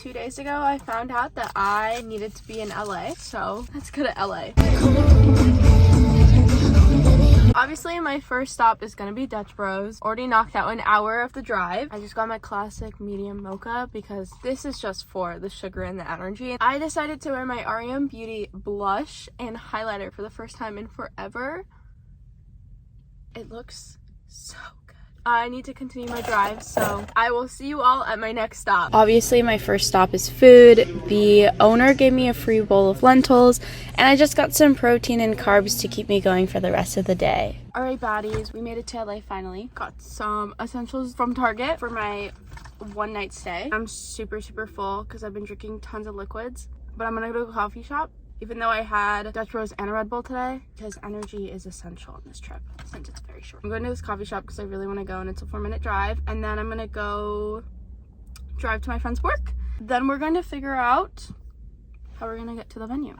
2 days ago, I found out that I needed to be in LA, so let's go to LA. Obviously, my first stop is gonna be Dutch Bros. Already knocked out an hour of the drive. I just got my classic medium mocha because this is just for the sugar and the energy. I decided to wear my REM Beauty blush and highlighter for the first time in forever. It looks so good. I need to continue my drive, so I will see you all at my next stop. Obviously, my first stop is food. The owner gave me a free bowl of lentils, and I just got some protein and carbs to keep me going for the rest of the day. Alright, baddies, we made it to LA finally. Got some essentials from Target for my one night stay. I'm super full because I've been drinking tons of liquids, but I'm gonna go to a coffee shop. Even though I had Dutch Bros and a Red Bull today, because energy is essential on this trip since it's very short. I'm going to this coffee shop because I really want to go, and it's a 4-minute drive, and then I'm going to go drive to my friend's work. Then we're going to figure out how we're going to get to the venue.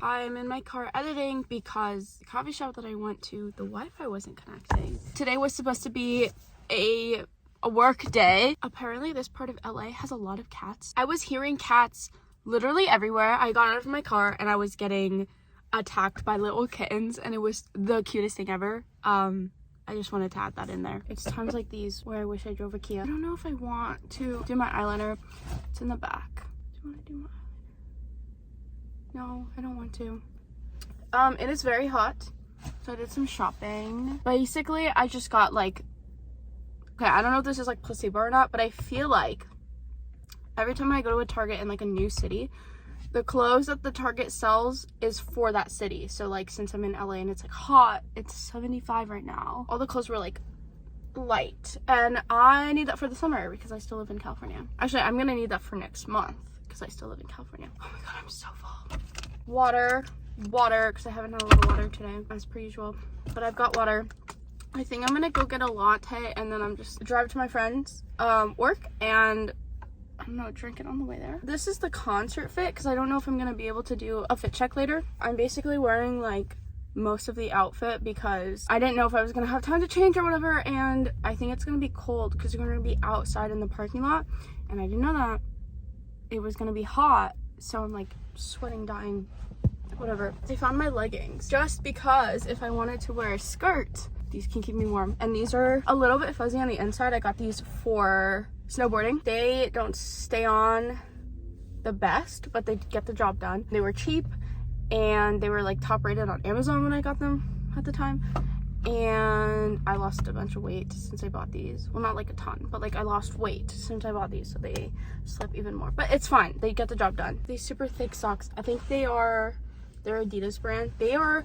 I'm in my car editing because the coffee shop that I went to, the Wi-Fi wasn't connecting. Today was supposed to be a work day. Apparently this part of LA has a lot of cats. I was hearing cats literally everywhere. I got out of my car and I was getting attacked by little kittens, and it was the cutest thing ever. I just wanted to add that in there. It's times like these where I wish I drove a Kia. I don't know if I want to do my eyeliner. It's in the back. Do you want to do my eyeliner? No, I don't want to. It is very hot, so I did some shopping. Basically, I just got like, okay, I don't know if this is like placebo or not, but I feel like every time I go to a Target in like a new city, the clothes that the Target sells is for that city. So like, since I'm in LA and it's like hot, it's 75 right now, all the clothes were like light, and I need that for the summer because I still live in California. Actually, I'm gonna need that for next month because I still live in California. Oh my god, I'm so full. Water, because I haven't had a lot of water today as per usual, but I've got water. I think I'm gonna go get a latte, and then I'm just drive to my friend's work, and I don't know, drink it on the way there. This is the concert fit because I don't know if I'm gonna be able to do a fit check later. I'm basically wearing like most of the outfit because I didn't know if I was gonna have time to change or whatever, and I think it's gonna be cold because we're gonna be outside in the parking lot, and I didn't know that it was gonna be hot, so I'm like sweating, dying, whatever. I found my leggings just because if I wanted to wear a skirt, these can keep me warm, and these are a little bit fuzzy on the inside. I got these for snowboarding. They don't stay on the best, but they get the job done. They were cheap, and they were like top rated on Amazon when I got them at the time, and I lost a bunch of weight since I bought these. Well, not like a ton, but like I lost weight since I bought these, so they slip even more, but it's fine. They get the job done. These super thick socks, I think they're Adidas brand. They are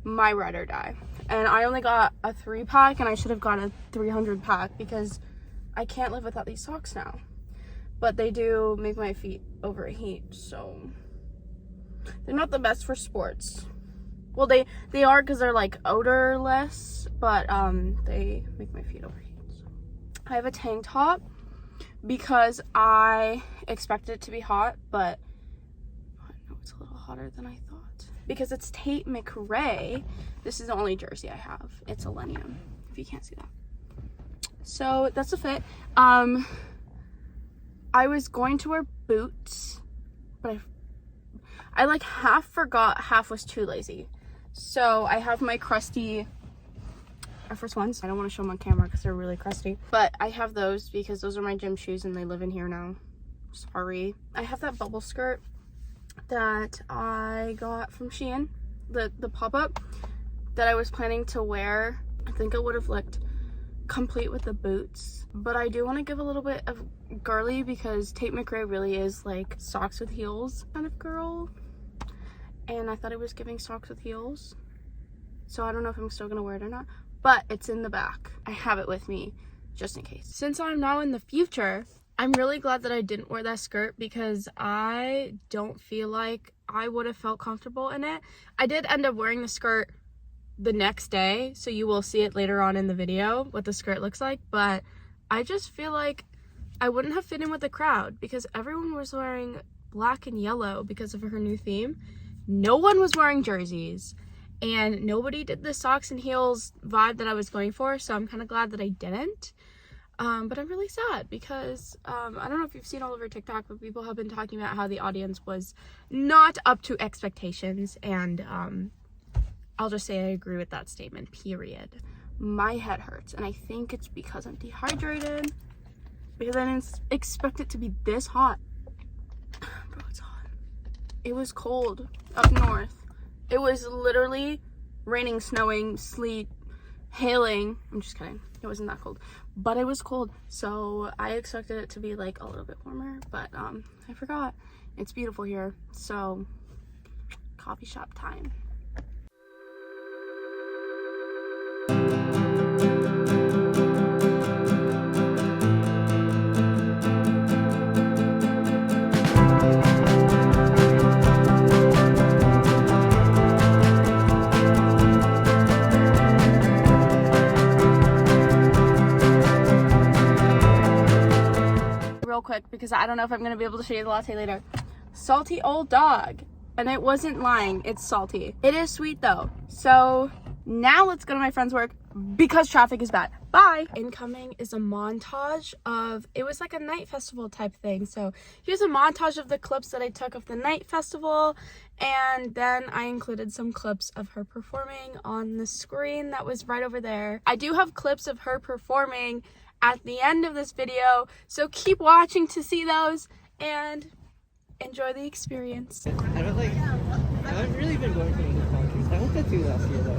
my ride or die, and I only got a 3-pack, and I should have got a 300 pack because I can't live without these socks now. But they do make my feet overheat, so they're not the best for sports. Well, they are because they're like odorless, but they make my feet overheat. So I have a tank top because I expected it to be hot, but I know it's a little hotter than I thought. Because it's Tate Mcrae. This is the only jersey I have. It's a Millennium, if you can't see that. So that's a fit. I was going to wear boots, but I like half forgot, half was too lazy. So I have my crusty Air Force Ones. I don't want to show them on camera because they're really crusty, but I have those because those are my gym shoes and they live in here now. Sorry. I have that bubble skirt that I got from Shein, the pop-up that I was planning to wear. I think it would have looked complete with the boots, but I do want to give a little bit of girly because Tate Mcrae really is like socks with heels kind of girl, and I thought it was giving socks with heels, so I don't know if I'm still gonna wear it or not, but it's in the back. I have it with me just in case. Since I'm now in the future, I'm really glad that I didn't wear that skirt because I don't feel like I would have felt comfortable in it. I did end up wearing the skirt the next day, so you will see it later on in the video what the skirt looks like, but I just feel like I wouldn't have fit in with the crowd because everyone was wearing black and yellow because of her new theme. No one was wearing jerseys, and nobody did the socks and heels vibe that I was going for, so I'm kind of glad that I didn't. But I'm really sad because I don't know if you've seen all over TikTok, but people have been talking about how the audience was not up to expectations, and I'll just say I agree with that statement, period. My head hurts, and I think it's because I'm dehydrated, because I didn't expect it to be this hot. Bro, it's hot. It was cold up north. It was literally raining, snowing, sleet, hailing. I'm just kidding. It wasn't that cold, but it was cold. So I expected it to be like a little bit warmer, but I forgot. It's beautiful here. So coffee shop time. Real quick, because I don't know if I'm gonna be able to show you the latte later. Salty old dog, and it wasn't lying, it's salty. It is sweet though. So now let's go to my friend's work because traffic is bad. Bye. Incoming is a montage of, it was like a night festival type thing. So here's a montage of the clips that I took of the night festival, and then I included some clips of her performing on the screen that was right over there. I do have clips of her performing at the end of this video, so keep watching to see those and enjoy the experience. I haven't really been going to other concerts. I went to 2 last year though.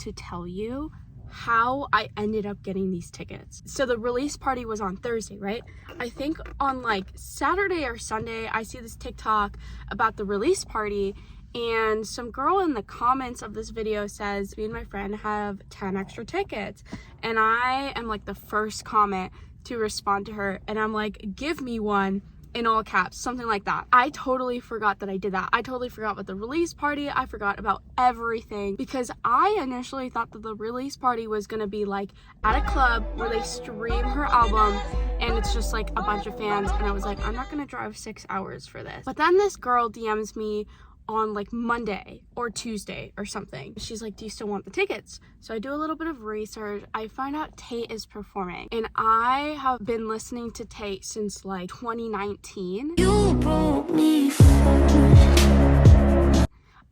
To tell you how I ended up getting these tickets. So the release party was on Thursday, right? I think on like Saturday or Sunday, I see this TikTok about the release party, and some girl in the comments of this video says, me and my friend have 10 extra tickets. And I am like the first comment to respond to her, and I'm like, give me one, in all caps, something like that. I totally forgot that I did that. I totally forgot about the release party. I forgot about everything because I initially thought that the release party was gonna be like at a club where they stream her album and it's just like a bunch of fans, and I was like, I'm not gonna drive 6 hours for this. But then this girl DMs me on like Monday or Tuesday or something. She's like, do you still want the tickets? So I do a little bit of research. I find out Tate is performing, and I have been listening to Tate since like 2019. You broke me.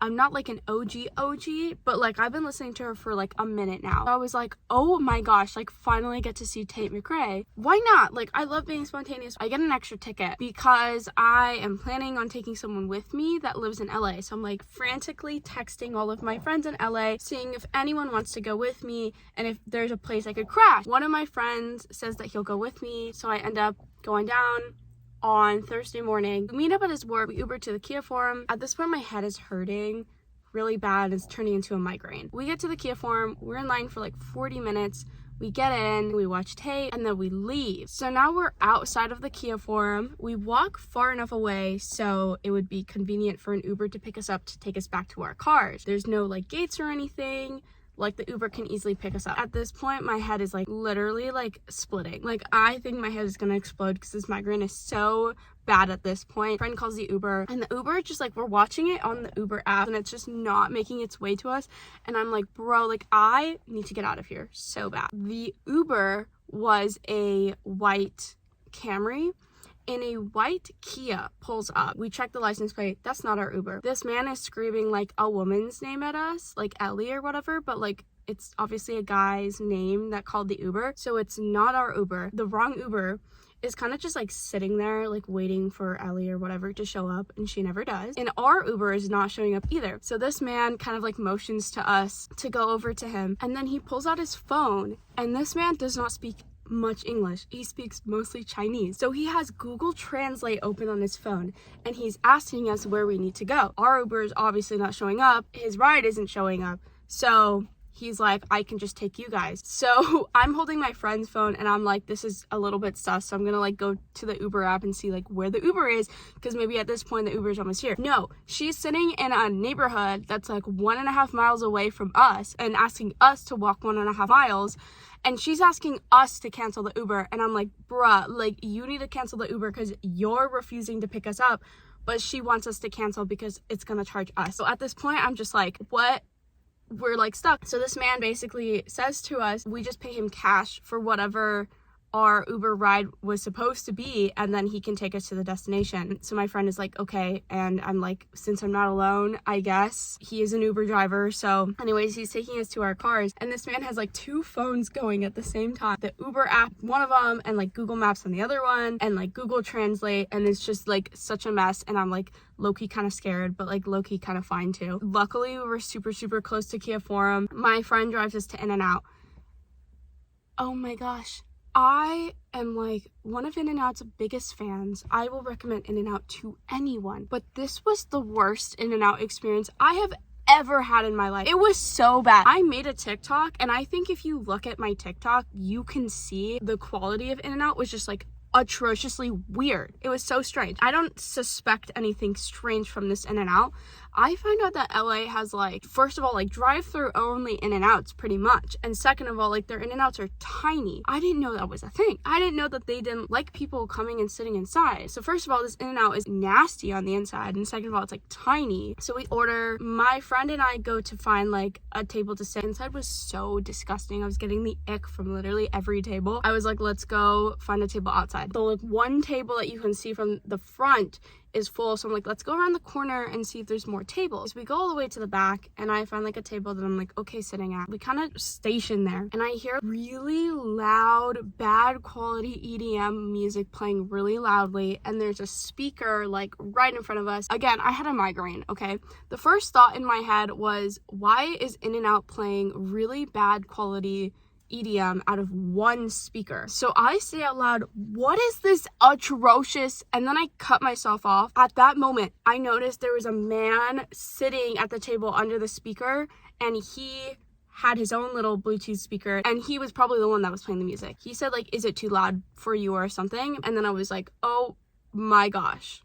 I'm not like an OG, but like I've been listening to her for like a minute now. I was like, oh my gosh, like finally get to see Tate Mcrae. Why not? Like I love being spontaneous. I get an extra ticket because I am planning on taking someone with me that lives in LA. So I'm like frantically texting all of my friends in LA, seeing if anyone wants to go with me and if there's a place I could crash. One of my friends says that he'll go with me, so I end up going down on Thursday morning. We meet up at his work. We Uber to the Kia Forum. At this point, my head is hurting really bad and it's turning into a migraine. We get to the Kia Forum, we're in line for like 40 minutes. We get in, we watch Tate, and then we leave. So now we're outside of the Kia Forum. We walk far enough away so it would be convenient for an Uber to pick us up to take us back to our cars. There's no like gates or anything. Like the Uber can easily pick us up. At this point, my head is like literally like splitting. Like I think my head is gonna explode because this migraine is so bad at this point. Friend calls the Uber and the Uber just like, we're watching it on the Uber app and it's just not making its way to us. And I'm like, bro, like I need to get out of here so bad. The Uber was a white Camry. And a white Kia pulls up. We check the license plate. That's not our Uber. This man is screaming like a woman's name at us, like Ellie or whatever, but like it's obviously a guy's name that called the Uber. So it's not our Uber. The wrong Uber is kind of just like sitting there like waiting for Ellie or whatever to show up, and she never does. And our Uber is not showing up either. So this man kind of like motions to us to go over to him, and then he pulls out his phone, and this man does not speak much English. He speaks mostly Chinese. So he has Google Translate open on his phone and he's asking us where we need to go. Our Uber is obviously not showing up. His ride isn't showing up. So he's like, I can just take you guys. So I'm holding my friend's phone and I'm like, this is a little bit sus. So I'm gonna like go to the Uber app and see like where the Uber is, because maybe at this point the Uber is almost here. No, she's sitting in a neighborhood that's like 1.5 miles away from us and asking us to walk 1.5 miles. And she's asking us to cancel the Uber. And I'm like, bruh, like you need to cancel the Uber because you're refusing to pick us up. But she wants us to cancel because it's gonna charge us. So at this point, I'm just like, what? We're like stuck. So this man basically says to us, we just pay him cash for whatever our Uber ride was supposed to be, and then he can take us to the destination. So my friend is like, okay. And I'm like, since I'm not alone, I guess he is an Uber driver. So anyways, he's taking us to our cars, and this man has like 2 phones going at the same time. The Uber app, one of them, and like Google Maps on the other one, and like Google Translate, and it's just like such a mess. And I'm like low-key kind of scared, but like low-key kind of fine too. Luckily, we were super close to Kia Forum. My friend drives us to In-N-Out. Oh my gosh. I am like one of In-N-Out's biggest fans. I will recommend In-N-Out to anyone, but this was the worst In-N-Out experience I have ever had in my life. It was so bad. I made a TikTok, and I think if you look at my TikTok, you can see the quality of In-N-Out was just like atrociously weird. It was so strange. I don't suspect anything strange from this In-N-Out. I find out that LA has like, first of all, like drive-through only In-N-Outs pretty much. And second of all, like their In-N-Outs are tiny. I didn't know that was a thing. I didn't know that they didn't like people coming and sitting inside. So first of all, this In-N-Out is nasty on the inside. And second of all, it's like tiny. So we order, my friend and I go to find like a table to sit. Inside was so disgusting. I was getting the ick from literally every table. I was like, let's go find a table outside. So like one table that you can see from the front is full, so I'm like, let's go around the corner and see if there's more tables. So we go all the way to the back, and I find like a table that I'm like, okay, sitting at. We kind of station there, and I hear really loud, bad quality EDM music playing really loudly, and there's a speaker like right in front of us. Again, I had a migraine, okay? The first thought in my head was, why is In-N-Out playing really bad quality EDM out of one speaker? So I say out loud, what is this atrocious? And then I cut myself off. At that moment, I noticed there was a man sitting at the table under the speaker, and he had his own little Bluetooth speaker, and he was probably the one that was playing the music. He said like, is it too loud for you or something? And then I was like, oh my gosh.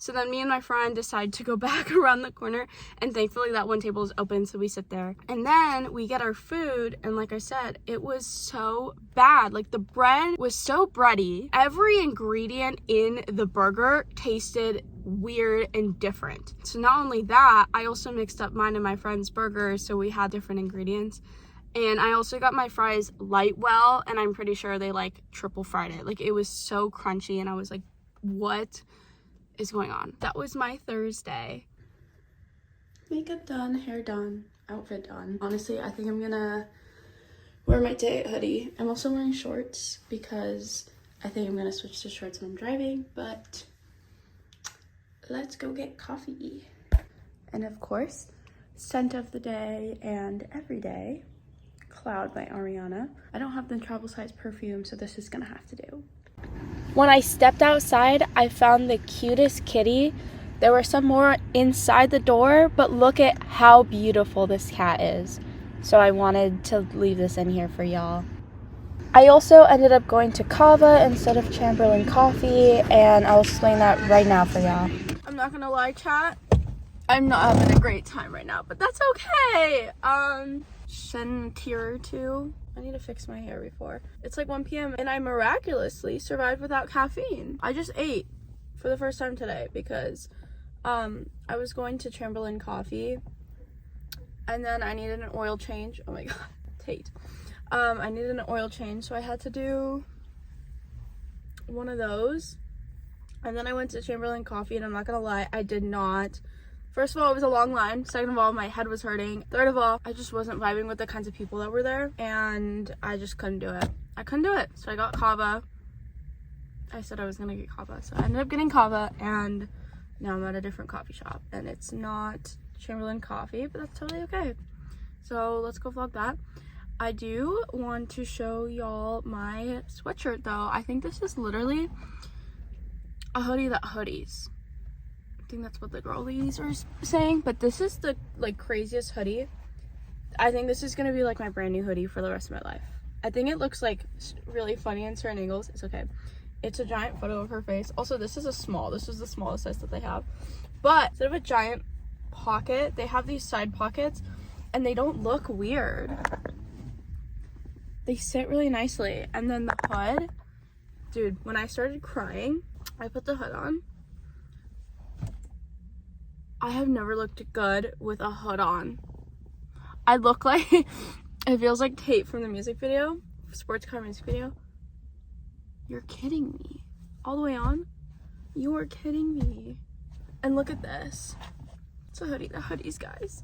So then me and my friend decide to go back around the corner, and thankfully that one table is open, so we sit there. And then we get our food, and like I said, it was so bad. Like the bread was so bready. Every ingredient in the burger tasted weird and different. So not only that, I also mixed up mine and my friend's burgers, so we had different ingredients. And I also got my fries light well, and I'm pretty sure they like triple fried it. Like it was so crunchy, and I was like, what is going on? That was my Thursday. Makeup done, hair done, outfit done. Honestly, I think I'm gonna wear my Tate hoodie. I'm also wearing shorts because I think I'm gonna switch to shorts when I'm driving, but let's go get coffee. And of course, scent of the day and every day, Cloud by Ariana. I don't have the travel size perfume, so this is gonna have to do. When I stepped outside, I found the cutest kitty There were some more inside the door, but look at how beautiful this cat is. So I wanted to leave this in here for y'all. I also ended up going to Kava instead of Chamberlain Coffee, and I'll explain that right now for y'all. I'm not gonna lie, chat. I'm not having a great time right now, but that's okay. Shed tear or two. I need to fix my hair before. It's like 1 p.m. and I miraculously survived without caffeine. I just ate for the first time today because I was going to Chamberlain Coffee and then I needed an oil change. Oh my god, Tate. I needed an oil change, so I had to do one of those. And then I went to Chamberlain Coffee, and I'm not gonna lie, I did not. First of all, it was a long line. Second of all, my head was hurting. Third of all, I just wasn't vibing with the kinds of people that were there, and I just couldn't do it. I couldn't do it. So I got Kava. I said I was gonna get Kava, so I ended up getting Kava, and now I'm at a different coffee shop, and it's not Chamberlain Coffee, but that's totally okay. So let's go vlog that. I do want to show y'all my sweatshirt though. I think this is literally a hoodie that hoodies. I think that's what the girlies are saying, but this is the like craziest hoodie. I think this is gonna be like my brand new hoodie for the rest of my life. I think it looks like really funny in certain angles. It's okay. It's a giant photo of her face. Also, this is a small. This is the smallest size that they have. But instead of a giant pocket, they have these side pockets and they don't look weird. They sit really nicely. And then the hood, dude, when I started crying, I put the hood on. I have never looked good with a hood on. I look like, it feels like Tate from the music video, sports car music video. You're kidding me. All the way on? You are kidding me. And look at this. It's a hoodie. The hoodies, guys.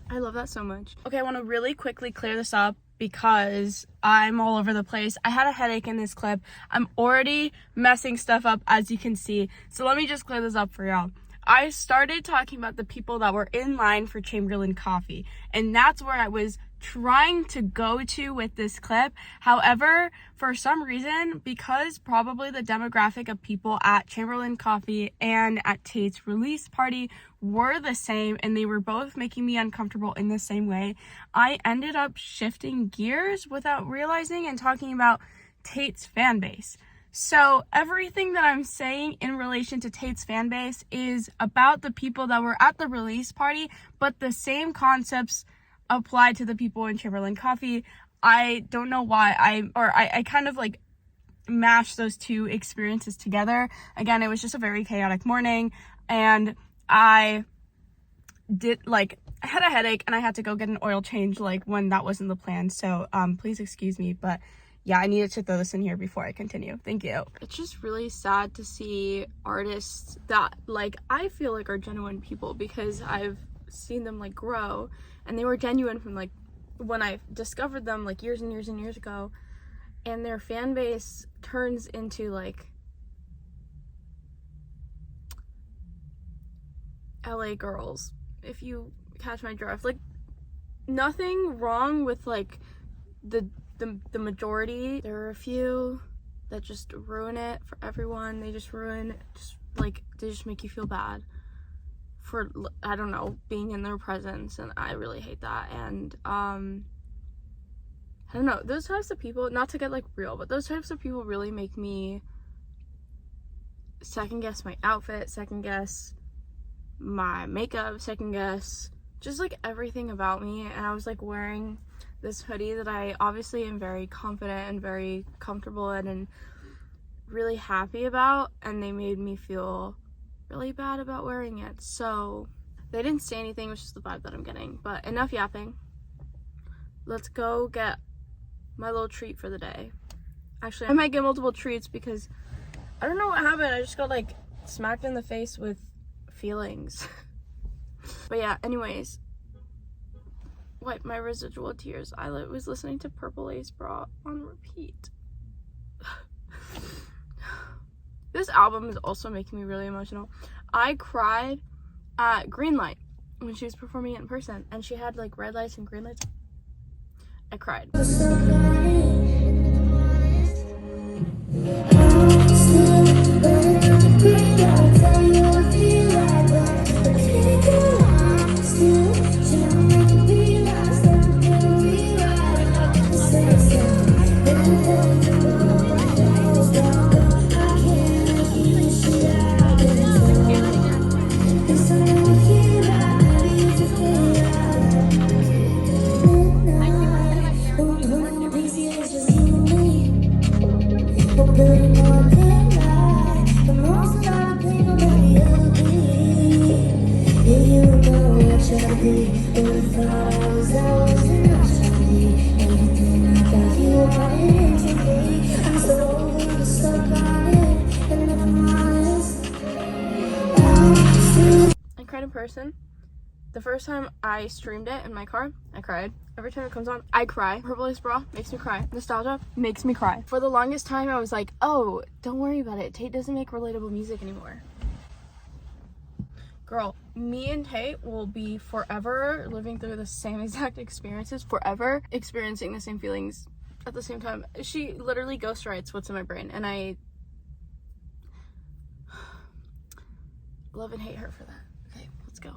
I love that so much. Okay, I want to really quickly clear this up because I'm all over the place. I had a headache in this clip. I'm already messing stuff up, as you can see. So let me just clear this up for y'all. I started talking about the people that were in line for Chamberlain Coffee, and that's where I was trying to go to with this clip. However, for some reason, because probably the demographic of people at Chamberlain Coffee and at Tate's release party were the same, and they were both making me uncomfortable in the same way, I ended up shifting gears without realizing and talking about Tate's fan base. So everything that I'm saying in relation to Tate's fan base is about the people that were at the release party, but the same concepts apply to the people in Chamberlain Coffee. I don't know why I kind of like mashed those two experiences together. Again, it was just a very chaotic morning, and I had a headache and I had to go get an oil change like when that wasn't the plan. So please excuse me, but yeah, I needed to throw this in here before I continue. Thank you. It's just really sad to see artists that like I feel like are genuine people, because I've seen them like grow, and they were genuine from like when I discovered them like years and years and years ago, and their fan base turns into like LA girls, if you catch my drift. Like, nothing wrong with like the majority. There are a few that just ruin it for everyone. They just they just make you feel bad for, I don't know, being in their presence, and I really hate that. And I don't know, those types of people, not to get like real, but those types of people really make me second guess my outfit, second guess my makeup, second guess just like everything about me. And I was like wearing this hoodie that I obviously am very confident and very comfortable in and really happy about, and they made me feel really bad about wearing it. So they didn't say anything, it was just the vibe that I'm getting. But enough yapping. Let's go get my little treat for the day. Actually, I might get multiple treats because I don't know what happened. I just got like smacked in the face with feelings. But yeah, anyways, wipe my residual tears. I was listening to Purple Ace Bra on repeat. This album is also making me really emotional. I cried at Greenlight when she was performing it in person, and she had like red lights and green lights. I cried. I cried in person. The first time I streamed it in my car, I cried. Every time it comes on, I cry. Purple Lace Bra makes me cry. Nostalgia makes me cry. For the longest time, I was like, oh, don't worry about it. Tate doesn't make relatable music anymore. Girl, me and Tate will be forever living through the same exact experiences, forever experiencing the same feelings at the same time. She literally ghostwrites what's in my brain, and I love and hate her for that. Okay, let's go.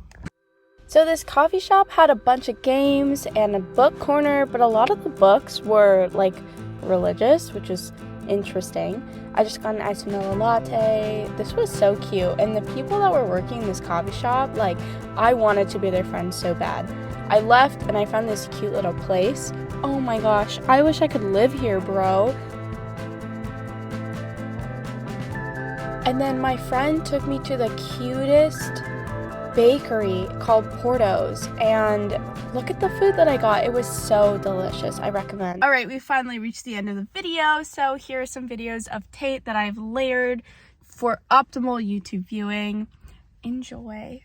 So this coffee shop had a bunch of games and a book corner, but a lot of the books were like religious, which is interesting. I just got an iced vanilla latte. This was so cute, and the people that were working in this coffee shop, like, I wanted to be their friend so bad. I left and I found this cute little place. Oh my gosh, I wish I could live here, bro. And then my friend took me to the cutest bakery called Porto's, and look at the food that I got. It was so delicious. I recommend. All right, we finally reached the end of the video. So here are some videos of Tate that I've layered for optimal YouTube viewing. Enjoy.